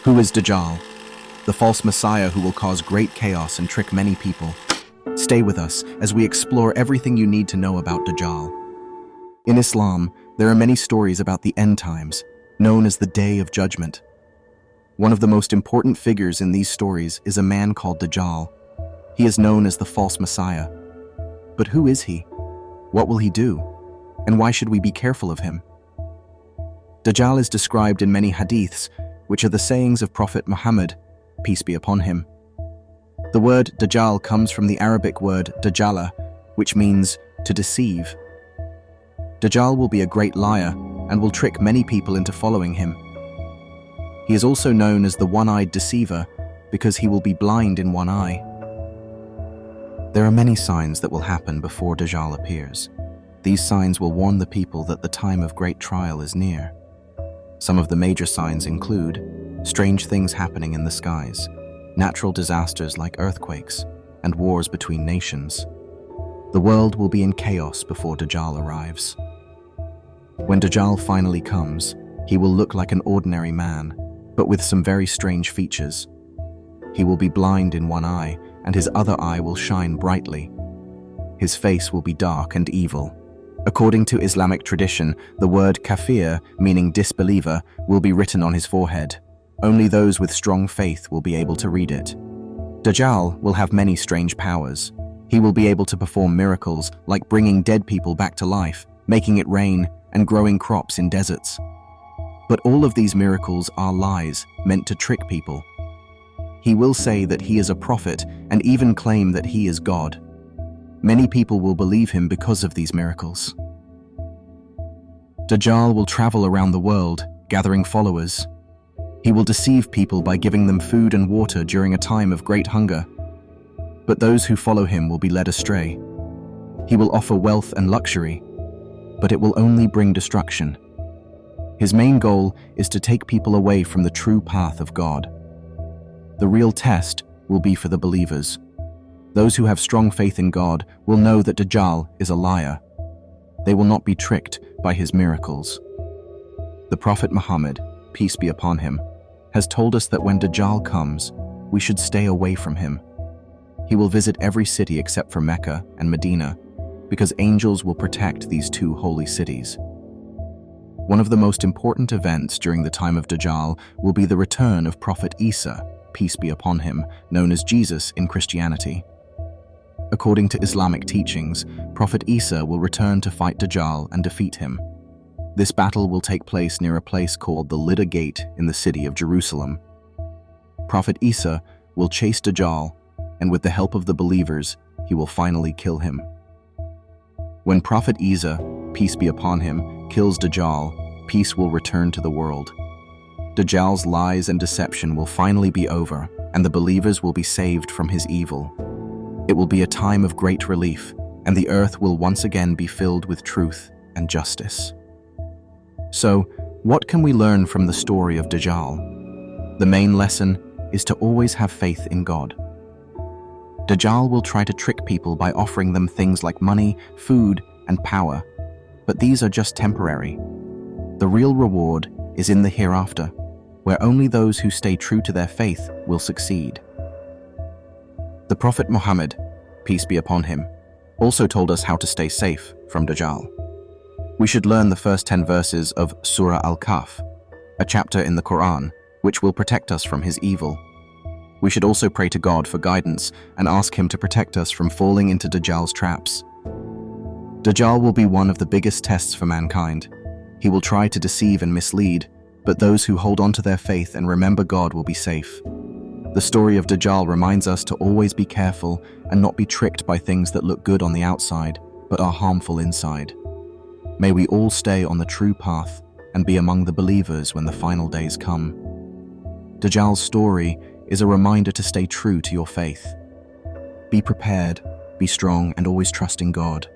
Who is Dajjal? The false messiah who will cause great chaos and trick many people. Stay with us as we explore everything you need to know about Dajjal. In Islam, there are many stories about the end times, known as the Day of Judgment. One of the most important figures in these stories is a man called Dajjal. He is known as the false messiah. But who is he? What will he do? And why should we be careful of him? Dajjal is described in many hadiths, which are the sayings of Prophet Muhammad, peace be upon him. The word Dajjal comes from the Arabic word Dajjala, which means to deceive. Dajjal will be a great liar and will trick many people into following him. He is also known as the one-eyed deceiver because he will be blind in one eye. There are many signs that will happen before Dajjal appears. These signs will warn the people that the time of great trial is near. Some of the major signs include strange things happening in the skies, natural disasters like earthquakes, and wars between nations. The world will be in chaos before Dajjal arrives. When Dajjal finally comes, he will look like an ordinary man, but with some very strange features. He will be blind in one eye, and his other eye will shine brightly. His face will be dark and evil. According to Islamic tradition, the word kafir, meaning disbeliever, will be written on his forehead. Only those with strong faith will be able to read it. Dajjal will have many strange powers. He will be able to perform miracles like bringing dead people back to life, making it rain, and growing crops in deserts. But all of these miracles are lies meant to trick people. He will say that he is a prophet and even claim that he is God. Many people will believe him because of these miracles. Dajjal will travel around the world, gathering followers. He will deceive people by giving them food and water during a time of great hunger. But those who follow him will be led astray. He will offer wealth and luxury, but it will only bring destruction. His main goal is to take people away from the true path of God. The real test will be for the believers. Those who have strong faith in God will know that Dajjal is a liar. They will not be tricked by his miracles. The Prophet Muhammad, peace be upon him, has told us that when Dajjal comes, we should stay away from him. He will visit every city except for Mecca and Medina, because angels will protect these two holy cities. One of the most important events during the time of Dajjal will be the return of Prophet Isa, peace be upon him, known as Jesus in Christianity. According to Islamic teachings, Prophet Isa will return to fight Dajjal and defeat him. This battle will take place near a place called the Lidda Gate in the city of Jerusalem. Prophet Isa will chase Dajjal, and with the help of the believers, he will finally kill him. When Prophet Isa, peace be upon him, kills Dajjal, peace will return to the world. Dajjal's lies and deception will finally be over, and the believers will be saved from his evil. It will be a time of great relief, and the earth will once again be filled with truth and justice. So, what can we learn from the story of Dajjal? The main lesson is to always have faith in God. Dajjal will try to trick people by offering them things like money, food, and power, but these are just temporary. The real reward is in the hereafter, where only those who stay true to their faith will succeed. The Prophet Muhammad, peace be upon him, also told us how to stay safe from Dajjal. We should learn the first 10 verses of Surah Al-Kahf, a chapter in the Quran, which will protect us from his evil. We should also pray to God for guidance and ask him to protect us from falling into Dajjal's traps. Dajjal will be one of the biggest tests for mankind. He will try to deceive and mislead, but those who hold on to their faith and remember God will be safe. The story of Dajjal reminds us to always be careful and not be tricked by things that look good on the outside, but are harmful inside. May we all stay on the true path and be among the believers when the final days come. Dajjal's story is a reminder to stay true to your faith. Be prepared, be strong, and always trust in God.